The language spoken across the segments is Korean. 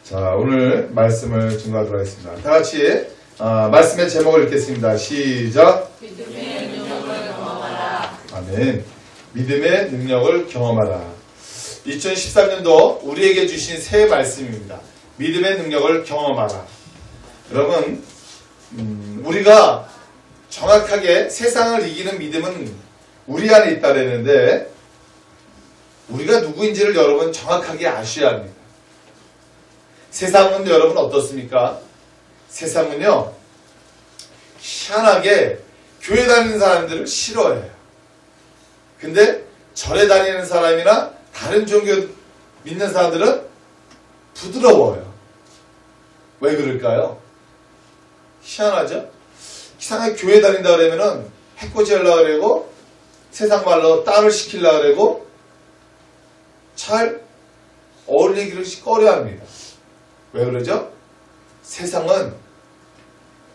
자, 오늘 말씀을 증거하도록 하겠습니다. 다 같이 말씀의 제목을 읽겠습니다. 시작. 믿음의 능력을 경험하라. 아멘. 믿음의 능력을 경험하라. 2013년도 우리에게 주신 새 말씀입니다. 믿음의 능력을 경험하라. 여러분, 우리가 정확하게 세상을 이기는 믿음은 우리 안에 있다라는데 우리가 누구인지를 여러분 정확하게 아셔야 합니다. 세상은 여러분 어떻습니까? 세상은요, 희한하게 교회 다니는 사람들을 싫어해요. 근데 절에 다니는 사람이나 다른 종교 믿는 사람들은 부드러워요. 왜 그럴까요? 희한하죠? 이상하게 교회 다닌다 그러면은 해코지 하려고 그러고 세상 말로 딸을 시키려고 그러고 잘 어울리기를 꺼려합니다. 왜 그러죠? 세상은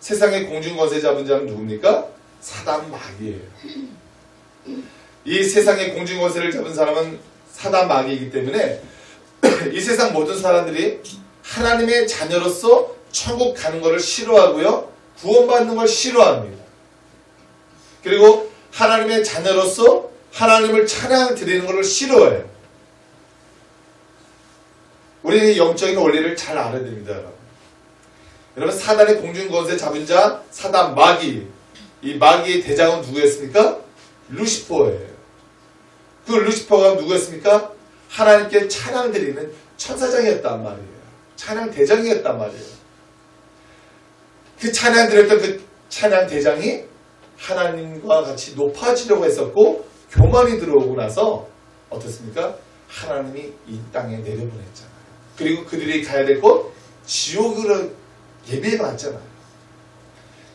세상의 공중권세 잡은 자는 누굽니까? 사단 마귀예요. 이 세상의 공중권세를 잡은 사람은 사단 마귀이기 때문에 이 세상 모든 사람들이 하나님의 자녀로서 천국 가는 것을 싫어하고요. 구원받는 걸 싫어합니다. 그리고 하나님의 자녀로서 하나님을 찬양 드리는 것을 싫어해요. 우리는 영적인 원리를 잘 알아야 됩니다. 여러분, 사단의 공중권세 잡은 자, 사단 마귀. 이 마귀의 대장은 누구였습니까? 루시퍼예요. 그 루시퍼가 누구였습니까? 하나님께 찬양 드리는 천사장이었단 말이에요. 찬양 대장이었단 말이에요. 그 찬양 드렸던 그 찬양 대장이 하나님과 같이 높아지려고 했었고 교만이 들어오고 나서 어떻습니까? 하나님이 이 땅에 내려보냈잖아요. 그리고 그들이 가야 될 곳 지옥으로 예배해 놨잖아요.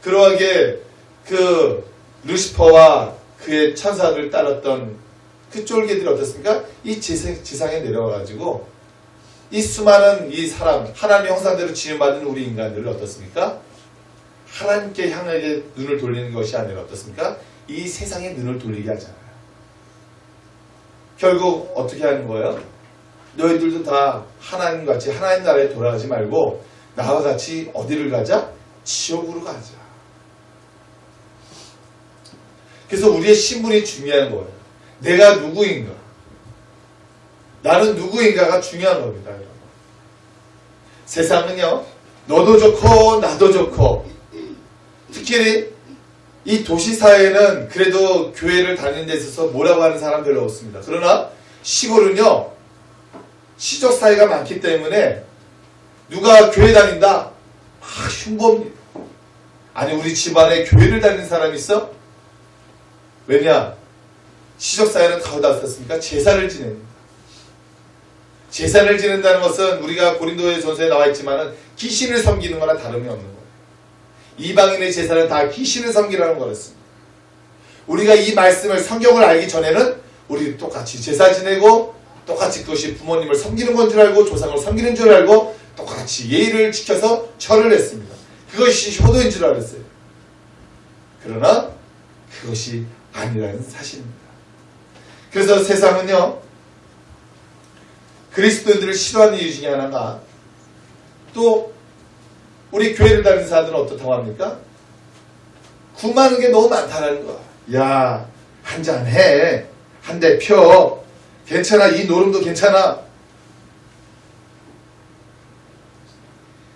그러하게 그 루시퍼와 그의 천사들을 따랐던 그 쫄개들이 어떻습니까? 이 지상에 내려와가지고 이 수많은 이 사람, 하나님의 형상대로 지음받은 우리 인간들을 어떻습니까? 하나님께 향하게 눈을 돌리는 것이 아니라 어떻습니까? 이 세상에 눈을 돌리게 하잖아요. 결국 어떻게 하는 거예요? 너희들도 다 하나님같이 하나님 나라에 돌아가지 말고 나와 같이 어디를 가자? 지옥으로 가자. 그래서 우리의 신분이 중요한 거예요. 내가 누구인가? 나는 누구인가가 중요한 겁니다. 여러분. 세상은요, 너도 좋고 나도 좋고 특히 이 도시사회는 그래도 교회를 다니는 데 있어서 뭐라고 하는 사람 별로 없습니다. 그러나 시골은요, 시적사회가 많기 때문에 누가 교회 다닌다? 흉보입니다. 아니, 우리 집안에 교회를 다니는 사람이 있어? 왜냐? 시적사회는 다 어디다 썼습니까? 제사를 지냅니다. 제사를 지낸다는 것은 우리가 고린도의 전서에 나와 있지만은 귀신을 섬기는 거나 다름이 없는 거예요. 이방인의 제사는 다 귀신을 섬기라는 거였습니다. 우리가 이 말씀을 성경을 알기 전에는 우리 똑같이 제사 지내고 똑같이 그것이 부모님을 섬기는 건 줄 알고 조상을 섬기는 줄 알고 똑같이 예의를 지켜서 절을 했습니다. 그것이 효도인 줄 알았어요. 그러나 그것이 아니라는 사실입니다. 그래서 세상은요, 그리스도인들을 싫어하는 이유 중에 하나가 또 우리 교회를 다니는 사람들은 어떻다고 합니까? 구마는 게 너무 많다는 거야. 야, 한잔 해. 한 대 펴. 괜찮아. 이 노름도 괜찮아.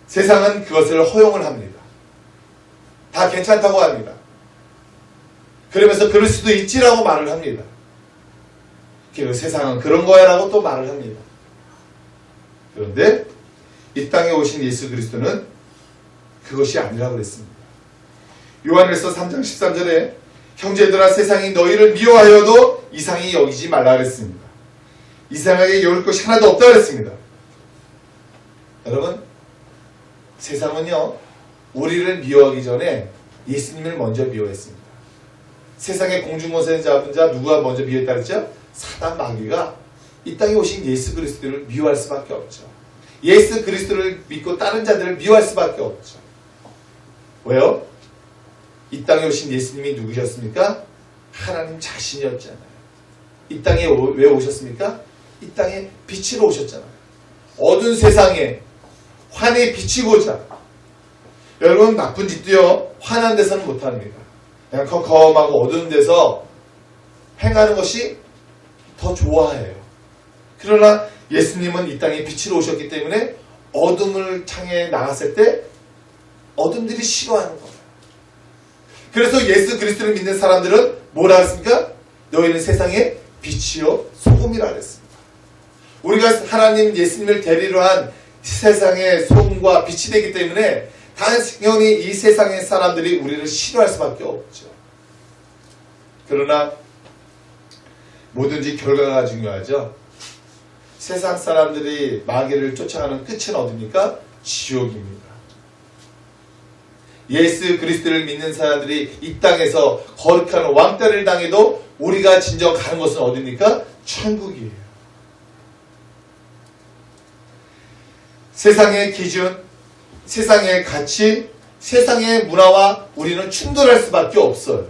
세상은 그것을 허용을 합니다. 다 괜찮다고 합니다. 그러면서 그럴 수도 있지라고 말을 합니다. 그리고 세상은 그런 거야 라고 또 말을 합니다. 그런데 이 땅에 오신 예수 그리스도는 그것이 아니라고 그랬습니다. 요한일서 3장 13절에 형제들아, 세상이 너희를 미워하여도 이상히 여기지 말라 그랬습니다. 이상하게 여길 것이 하나도 없다 그랬습니다. 여러분, 세상은요, 우리를 미워하기 전에 예수님을 먼저 미워했습니다. 세상의 공중권세 잡은 자 누가 먼저 미워했다 그랬죠? 사단 마귀가 이 땅에 오신 예수 그리스도를 미워할 수밖에 없죠. 예수 그리스도를 믿고 다른 자들을 미워할 수밖에 없죠. 왜요? 이 땅에 오신 예수님이 누구셨습니까? 하나님 자신이었잖아요. 이 땅에 왜 오셨습니까? 이 땅에 빛으로 오셨잖아요. 어두운 세상에 환히 비치고자. 여러분 나쁜 짓도요 환한 데서는 못합니다. 그냥 컴컴하고 어두운 데서 행하는 것이 더 좋아해요. 그러나 예수님은 이 땅에 빛으로 오셨기 때문에 어둠을 향해 나갔을 때 어둠들이 싫어하는 거예요. 그래서 예수 그리스도를 믿는 사람들은 뭐라 했습니까? 너희는 세상의 빛이요 소금이라 그랬습니다. 우리가 하나님 예수님을 대리로 한 세상의 소금과 빛이 되기 때문에 당연히 이 세상의 사람들이 우리를 싫어할 수밖에 없죠. 그러나 뭐든지 결과가 중요하죠. 세상 사람들이 마귀를 쫓아가는 끝은 어디입니까? 지옥입니다. 예수 그리스도를 믿는 사람들이 이 땅에서 거룩한 왕따를 당해도 우리가 진정 가는 것은 어디입니까? 천국이에요. 세상의 기준, 세상의 가치, 세상의 문화와 우리는 충돌할 수밖에 없어요.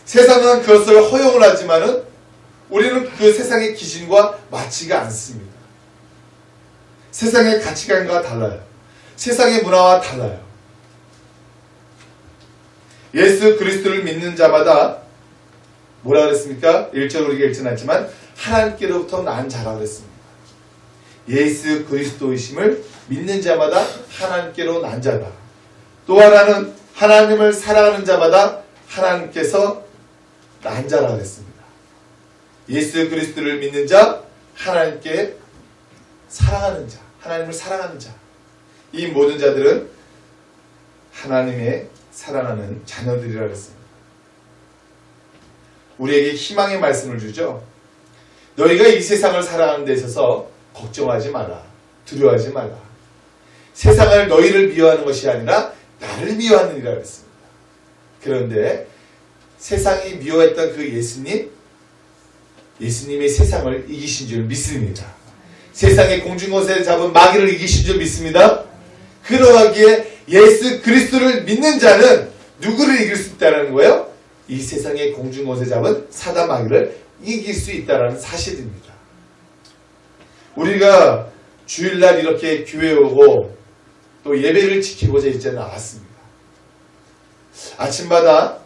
세상은 그것을 허용을 하지만은 우리는 그 세상의 기준과 맞지가 않습니다. 세상의 가치관과 달라요. 세상의 문화와 달라요. 예수 그리스도를 믿는 자마다 뭐라 그랬습니까? 1절 우리가 읽지는 않지만 하나님께로부터 난 자라 그랬습니다. 예수 그리스도이심을 믿는 자마다 하나님께로 난 자다. 또 하나는 하나님을 사랑하는 자마다 하나님께서 난 자라 그랬습니다. 예수 그리스도를 믿는 자, 하나님께 사랑하는 자, 하나님을 사랑하는 자. 이 모든 자들은 하나님의 사랑하는 자녀들이라 그랬습니다. 우리에게 희망의 말씀을 주죠. 너희가 이 세상을 살아가는 데 있어서 걱정하지 마라. 두려워하지 마라. 세상을 너희를 미워하는 것이 아니라 나를 미워하느니라 그랬습니다. 그런데 세상이 미워했던 그 예수님이 세상을 이기신 줄 믿습니다. 세상의 공중권세를 잡은 마귀를 이기신 줄 믿습니다. 그러하기에 예수 그리스도를 믿는 자는 누구를 이길 수 있다는 거예요? 이 세상의 공중권세 잡은 사단 마귀를 이길 수 있다는 사실입니다. 우리가 주일날 이렇게 교회에 오고 또 예배를 지키고자 이제 나왔습니다. 아침마다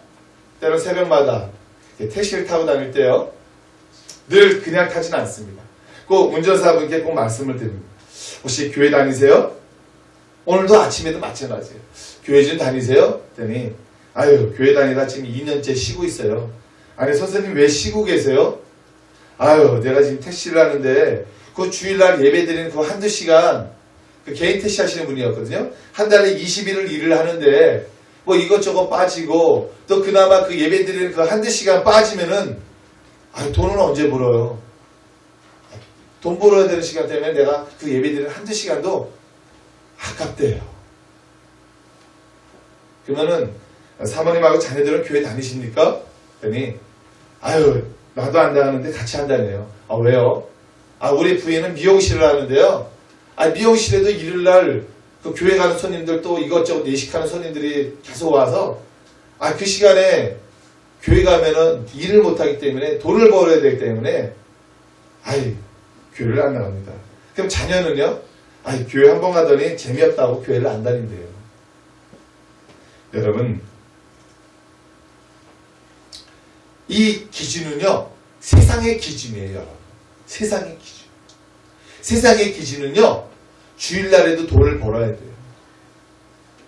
때론 새벽마다 택시를 타고 다닐 때요 늘 그냥 타지는 않습니다. 꼭 운전사분께 꼭 말씀을 드립니다. 혹시 교회 다니세요? 오늘도 아침에도 마찬가지예요. 교회 좀 다니세요? 그랬더니 아유 교회 다니다 지금 2년째 쉬고 있어요. 아니 선생님 왜 쉬고 계세요? 아유 내가 지금 택시를 하는데 그 주일날 예배 드리는 그 한두 시간 그 개인 택시 하시는 분이었거든요. 한 달에 20일을 일을 하는데 뭐 이것저것 빠지고 또 그나마 그 예배 드리는 그 한두 시간 빠지면은 아 돈은 언제 벌어요? 돈 벌어야 되는 시간 때문에 내가 그 예배 드리는 한두 시간도 아깝대요. 그러면은 사모님하고 자녀들은 교회 다니십니까? 그랬더니 아유 나도 안 다니는데 같이 한다네요. 아 왜요? 아 우리 부인은 미용실을 하는데요. 아 미용실에도 일요일날 그 교회 가는 손님들 또 이것저것 내식하는 손님들이 계속 와서 아 그 시간에 교회 가면은 일을 못하기 때문에 돈을 벌어야 되기 때문에 아이 교회를 안 나갑니다. 그럼 자녀는요? 아이 교회 한 번 가더니 재미없다고 교회를 안 다닌대요. 여러분 이 기준은요 세상의 기준이에요. 세상의 기준. 세상의 기준은요 주일날에도 돈을 벌어야 돼요.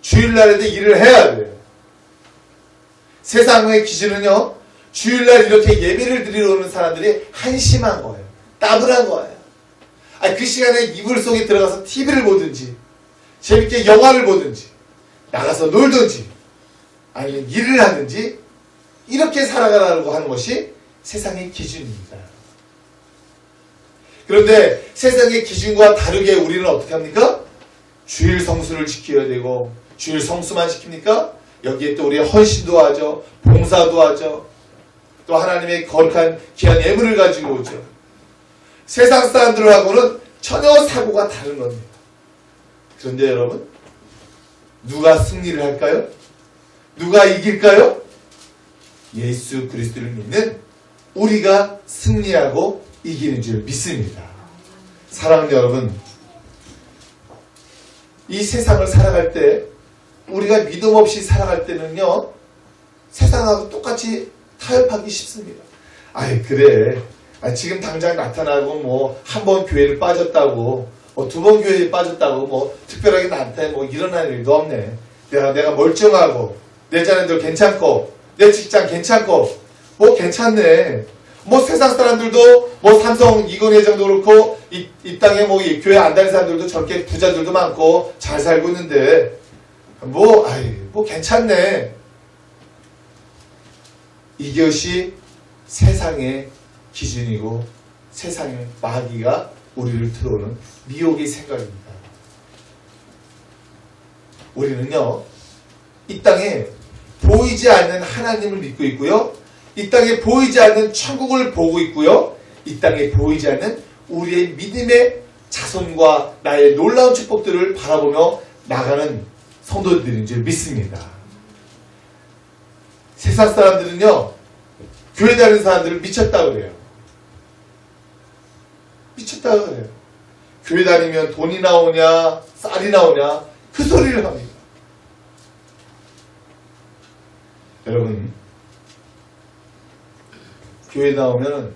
주일날에도 일을 해야 돼요. 세상의 기준은요 주일날 이렇게 예배를 드리러 오는 사람들이 한심한 거예요. 따분한 거예요. 아니, 그 시간에 이불 속에 들어가서 TV를 보든지 재밌게 영화를 보든지 나가서 놀든지 아니면 일을 하든지 이렇게 살아가라고 하는 것이 세상의 기준입니다. 그런데 세상의 기준과 다르게 우리는 어떻게 합니까? 주일 성수를 지켜야 되고 주일 성수만 지킵니까? 여기에 또 우리가 헌신도 하죠. 봉사도 하죠. 또 하나님의 거룩한 귀한 예물을 가지고 오죠. 세상 사람들하고는 전혀 사고가 다른 겁니다. 그런데 여러분 누가 승리를 할까요? 누가 이길까요? 예수 그리스도를 믿는 우리가 승리하고 이기는 줄 믿습니다. 사랑하는 여러분 이 세상을 살아갈 때 우리가 믿음 없이 살아갈 때는요 세상하고 똑같이 타협하기 쉽습니다. 아이 그래 지금 당장 나타나고 뭐 한 번 교회를 빠졌다고 두 번 교회에 빠졌다고 뭐 특별하게 나한테 뭐 일어날 일도 없네. 내가 멀쩡하고 내 자녀들 괜찮고 내 직장 괜찮고 뭐 괜찮네. 뭐 세상 사람들도 뭐 삼성 이건 회장도 그렇고 이 땅에 뭐 교회 안 다니는 사람들도 저렇게 부자들도 많고 잘 살고 있는데 뭐 괜찮네. 이것이 세상의 기준이고 세상의 마귀가 우리를 들어오는 미혹의 생각입니다. 우리는요 이 땅에 보이지 않는 하나님을 믿고 있고요, 이 땅에 보이지 않는 천국을 보고 있고요, 이 땅에 보이지 않는 우리의 믿음의 자손과 나의 놀라운 축복들을 바라보며 나가는 성도들인 줄 믿습니다. 세상 사람들은요 교회 다니는 사람들을 미쳤다고 그래요. 미쳤다고 그래요. 교회 다니면 돈이 나오냐 쌀이 나오냐 그 소리를 합니다. 여러분 교회 나오면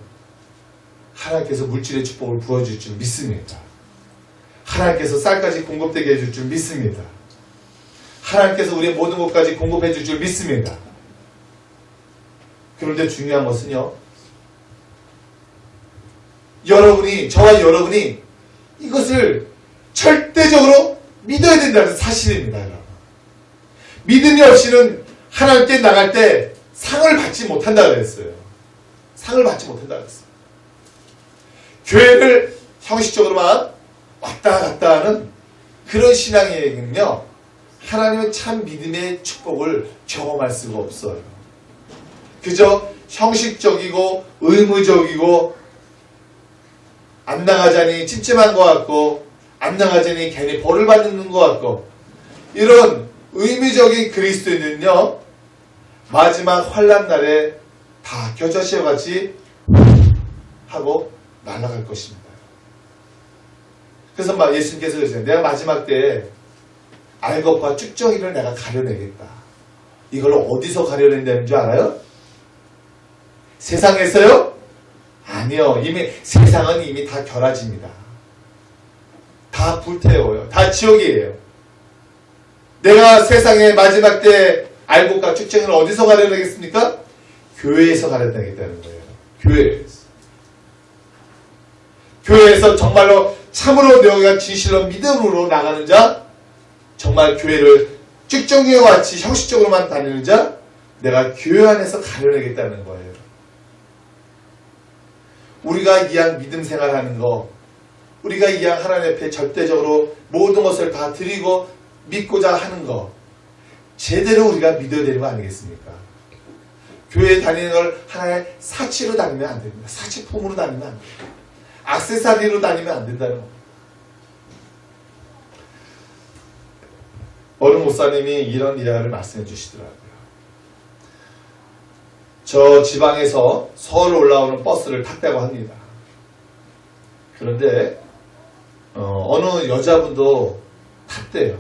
하나님께서 물질의 축복을 부어줄 줄 믿습니다. 하나님께서 쌀까지 공급되게 해줄 줄 믿습니다. 하나님께서 우리의 모든 것까지 공급해 줄 줄 믿습니다. 그런데 중요한 것은요 저와 여러분이 이것을 절대적으로 믿어야 된다는 사실입니다. 여러분. 믿음이 없이는 하나님께 나갈 때 상을 받지 못한다고 그랬어요. 상을 받지 못한다고 그랬어요. 교회를 형식적으로만 왔다 갔다 하는 그런 신앙에는요 하나님의 참 믿음의 축복을 경험할 수가 없어요. 그저 형식적이고 의무적이고 안 나가자니 찜찜한 것 같고 안 나가자니 괜히 벌을 받는 것 같고 이런 의무적인 그리스도인은요 마지막 환난 날에 다 겨자씨와 같이 하고 날아갈 것입니다. 그래서 예수님께서 그러세요. 내가 마지막 때에 알것과 쭉정이를 내가 가려내겠다. 이걸 어디서 가려낸다는 줄 알아요? 세상에서요? 아니요. 이미 세상은 이미 다 결하집니다. 다 불태워요. 다 지옥이에요. 내가 세상의 마지막 때 알곡과 축쟁을 어디서 가려내겠습니까? 교회에서 가려내겠다는 거예요. 교회에서. 교회에서 정말로 참으로 너희가 진실로 믿음으로 나가는 자, 정말 교회를 쭉정이와 같이 형식적으로만 다니는 자, 내가 교회 안에서 가려내겠다는 거예요. 우리가 이왕 믿음 생활하는 거, 우리가 이왕 하나님 앞에 절대적으로 모든 것을 다 드리고 믿고자 하는 거, 제대로 우리가 믿어야 되는 거 아니겠습니까? 교회에 다니는 걸 하나의 사치로 다니면 안 됩니다. 사치품으로 다니면 안 됩니다. 액세서리로 다니면 안 된다는 겁니다. 어느 목사님이 이런 이야기를 말씀해 주시더라고요. 저 지방에서 서울 올라오는 버스를 탔다고 합니다. 그런데 어느 여자분도 탔대요.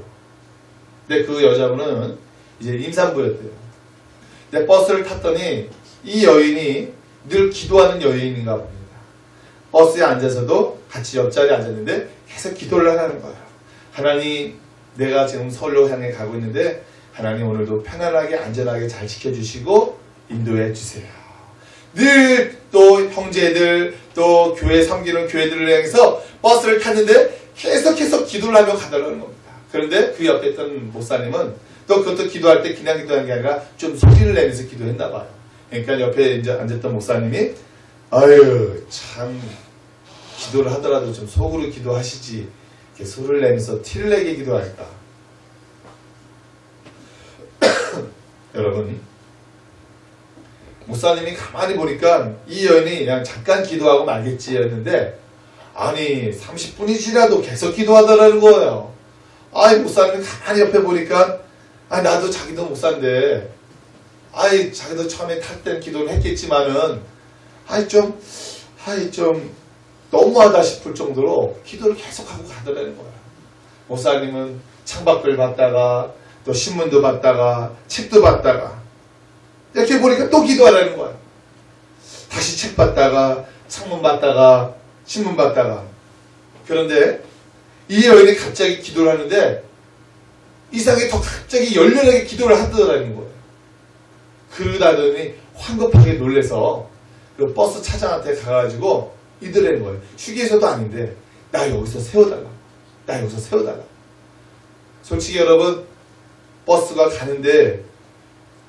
근데 그 여자분은 이제 임산부였대요. 근데 버스를 탔더니 이 여인이 늘 기도하는 여인인가 봅니다. 버스에 앉아서도 같이 옆자리에 앉았는데 계속 기도를 하는 거예요. 하나님, 내가 지금 서울로 향해 가고 있는데 하나님 오늘도 편안하게 안전하게 잘 지켜주시고 인도해 주세요. 늘 또 형제들 또 교회 섬기는 교회들을 향해서 버스를 탔는데 계속 기도를 하며 가더라는 겁니다. 그런데 그 옆에 있던 목사님은 또 그것도 기도할 때 그냥 기도하는 게 아니라 좀 소리를 내면서 기도했나 봐요. 그러니까 옆에 이제 앉았던 목사님이 아유 참 기도를 하더라도 좀 속으로 기도하시지 이렇게 소리를 내면서 티를 내게 기도할까. 여러분 목사님이 가만히 보니까 이 여인이 그냥 잠깐 기도하고 말겠지 했는데 아니 30분이 지나도 계속 기도하더라는 거예요. 아이 목사님이 가만히 옆에 보니까 아 나도 자기도 목사인데 아이 자기도 처음에 탈 땐 기도를 했겠지만은 아이 좀 너무하다 싶을 정도로 기도를 계속하고 가더라는 거야. 목사님은 창밖을 봤다가 또 신문도 봤다가 책도 봤다가 이렇게 보니까 또 기도하라는 거야. 다시 책 봤다가 창문 봤다가 신문 봤다가. 그런데 이 여인이 갑자기 기도를 하는데 이상하게 더 갑자기 열렬하게 기도를 하더라는 거예요. 그러다더니 황급하게 놀래서 그 버스 차장한테 가가지고 이들라는 거예요. 휴게소도 아닌데 나 여기서 세워달라. 나 여기서 세워달라. 솔직히 여러분, 버스가 가는데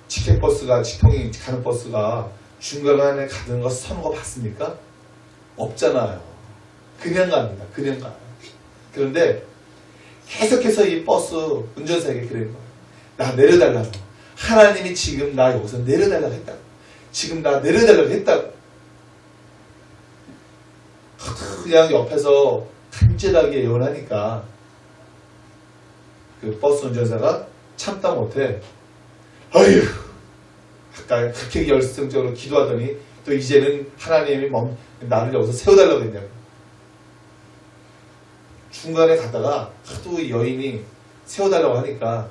직행버스가 직통이 가는 버스가 중간에 가는 거 서는 거 봤습니까? 없잖아요. 그냥 갑니다. 그냥 가요. 그런데 계속해서 이 버스 운전사에게 그런 거예요. 나 내려달라고. 하나님이 지금 나 여기서 내려달라고 했다고. 지금 나 내려달라고 했다고. 그냥 옆에서 간절하게 예언하니까 그 버스 운전사가 참다 못해 아휴 아까 그렇게 열성적으로 기도하더니 또 이제는 하나님이 나를 여기서 세워달라고 했냐고. 중간에 갔다가 하도 이 여인이 세워달라고 하니까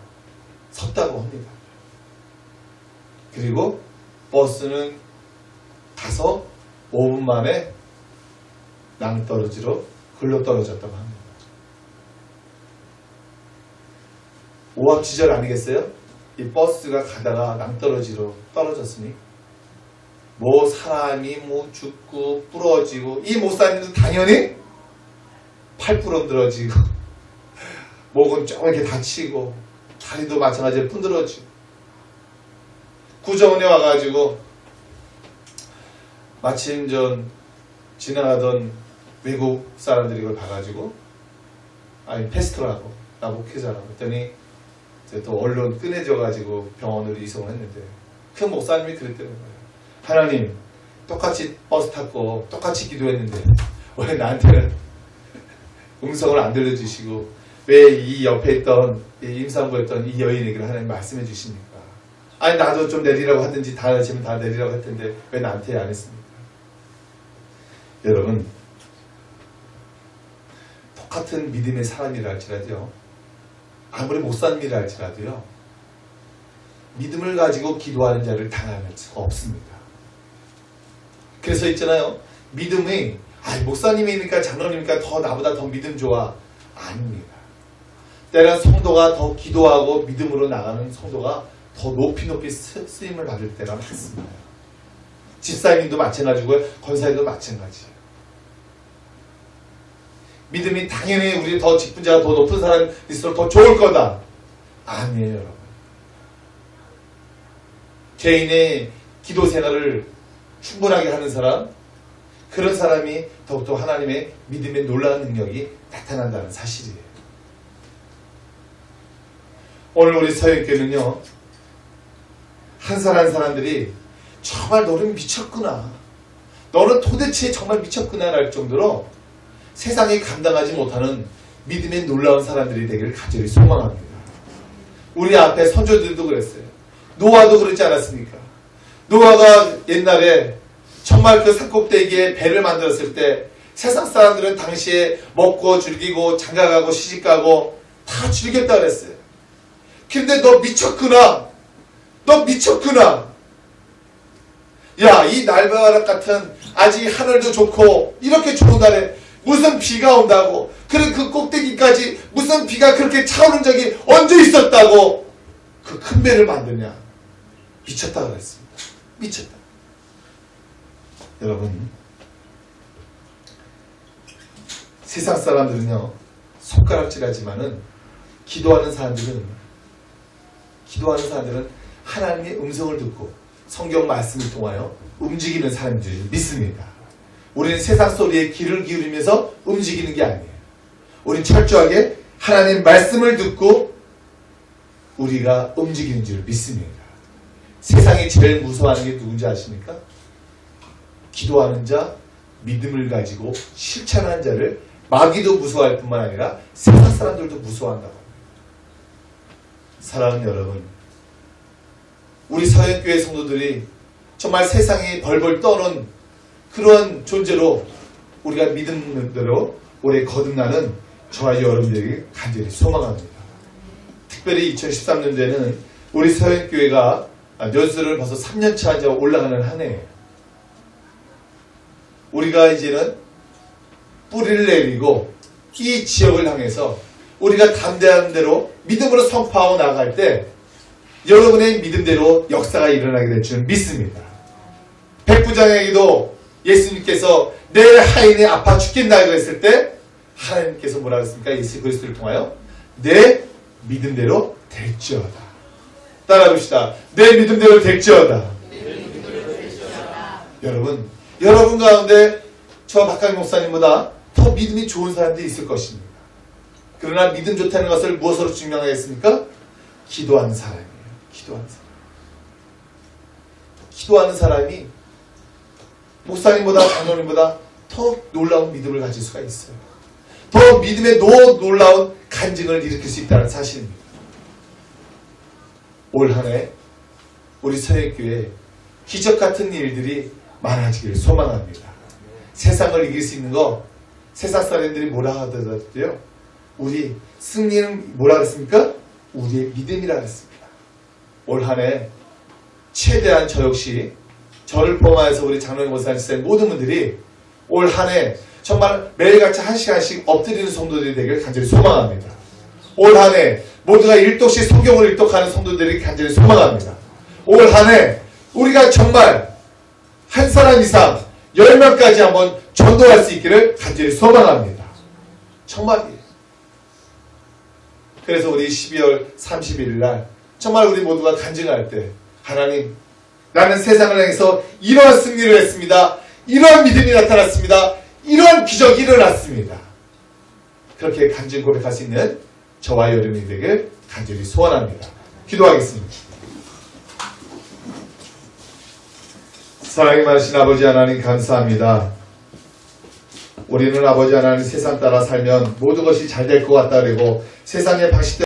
섰다고 합니다. 그리고 버스는 가서 5분 만에 낭떠러지로 굴러떨어졌다고 합니다. 오합지졸 아니겠어요? 이 버스가 가다가 낭떠러지로 떨어졌으니 뭐 사람이 뭐 죽고 부러지고 이 목사님도 당연히 팔 부러뜨러지고 목은 좀 이렇게 다치고 다리도 마찬가지로 부러지고 구정원에 와가지고 마침 전 지나가던 외국 사람들이 이걸 봐가지고 아니 패스터라고 목회자라고 했더니 또 언론 꺼내져가지고 병원으로 이송을 했는데 그 목사님이 그랬다는 거예요. 하나님 똑같이 버스 탔고 똑같이 기도했는데 왜 나한테는 음성을 안 들려주시고 왜 이 옆에 있던 임산부였던 이 여인에게 하나님 말씀해 주십니까? 아니 나도 좀 내리라고 하든지 다 지금 다 내리라고 했던데 왜 나한테 안 했습니까? 여러분 똑같은 믿음의 사람이라 할지라도요, 아무리 목사님이라 할지라도요, 믿음을 가지고 기도하는 자를 당할 수가 없습니다. 그래서 있잖아요, 믿음이 목사님이니까 장로님이니까 더 나보다 더 믿음 좋아. 아닙니다. 때는 성도가 더 기도하고 믿음으로 나가는 성도가 더 높이 쓰임을 받을 때가 많습니다. 집사님도 마찬가지고요, 권사님도 마찬가지예요. 믿음이 당연히 우리 더 직분자가 더 높은 사람이 있을수록 더 좋을 거다. 아니에요, 여러분. 개인의 기도 생활을 충분하게 하는 사람, 그런 사람이 더욱더 하나님의 믿음의 놀라운 능력이 나타난다는 사실이에요. 오늘 우리 서영교회는요, 한 사람들이 정말 너는 미쳤구나, 너는 도대체 정말 미쳤구나 할 정도로 세상이 감당하지 못하는 믿음의 놀라운 사람들이 되기를 간절히 소망합니다. 우리 앞에 선조들도 그랬어요. 노아도 그러지 않았습니까? 노아가 옛날에 정말 그 산꼭대기에 배를 만들었을 때 세상 사람들은 당시에 먹고 즐기고 장가가고 시집가고 다 즐겼다 그랬어요. 근데 너 미쳤구나, 너 미쳤구나. 야, 이 날벼락 같은 아직 하늘도 좋고 이렇게 좋은 날에 무슨 비가 온다고, 그래 그 꼭대기까지 무슨 비가 그렇게 차오른 적이 언제 있었다고 그 큰 배를 만드냐. 미쳤다 그랬습니다. 미쳤다. 여러분, 세상 사람들은요, 손가락질하지만은 기도하는 사람들은 하나님의 음성을 듣고 성경 말씀을 통하여 움직이는 사람들을 믿습니다. 우리는 세상 소리에 귀를 기울이면서 움직이는 게 아니에요. 우리는 철저하게 하나님 말씀을 듣고 우리가 움직이는 줄 믿습니다. 세상이 제일 무서워하는 게 누군지 아십니까? 기도하는 자, 믿음을 가지고 실천하는 자를 마귀도 무서워할 뿐만 아니라 세상 사람들도 무서워한다고 합니다. 사랑하는 여러분, 우리 서영교회 성도들이 정말 세상에 벌벌 떠는 그런 존재로 우리가 믿음대로 오래 거듭나는 저와 여러분들에게 간절히 소망합니다. 특별히 2013년도에는 우리 서현교회가 연수를 벌써 3년차 이제 올라가는 한 해예요. 우리가 이제는 뿌리를 내리고 이 지역을 향해서 우리가 담대한 대로 믿음으로 선포하고 나갈 때 여러분의 믿음대로 역사가 일어나게 될 줄 믿습니다. 백부장에게도 예수님께서 내 하인이 아파 죽겠나 했을 때 하나님께서 뭐라 그랬습니까? 예수 그리스도를 통하여 내 믿음대로 될지어다. 따라합시다. 내 믿음대로 될지어다. 여러분 가운데 저 박강희 목사님보다 더 믿음이 좋은 사람들이 있을 것입니다. 그러나 믿음 좋다는 것을 무엇으로 증명하겠습니까? 기도하는 사람이에요. 기도하는 사람이 목사님보다 장로님보다 더 놀라운 믿음을 가질 수가 있어요. 더 믿음의 놀라운 간증을 일으킬 수 있다는 사실입니다. 올 한 해 우리 서해교회 기적 같은 일들이 많아지기를 소망합니다. 세상을 이길 수 있는 거 세상 사람들이 뭐라 하더라도요. 우리 승리는 뭐라 그랬습니까? 우리의 믿음이라 그랬습니다. 올 한 해 최대한 저 역시 저를 포함해서 우리 장로님 목사님 모든 분들이 올 한 해 정말 매일같이 1시간씩 엎드리는 성도들이 되기를 간절히 소망합니다. 올 한 해 모두가 1독씩 성경을 일독하는 성도들이 간절히 소망합니다. 올 한 해 우리가 정말 한 사람 이상 10명까지 한번 전도할 수 있기를 간절히 소망합니다. 정말이에요. 그래서 우리 12월 31일 날 정말 우리 모두가 간증할 때 하나님 나는 세상을 향해서 이러한 승리를 했습니다. 이러한 믿음이 나타났습니다. 이러한 기적이 일어났습니다. 그렇게 간증 고백할 수 있는 저와 여러분이 되길 간절히 소원합니다. 기도하겠습니다. 사랑이 많으신 아버지 하나님 감사합니다. 우리는 아버지 하나님 세상 따라 살면 모든 것이 잘 될 것 같다 그러고 세상의 방식대로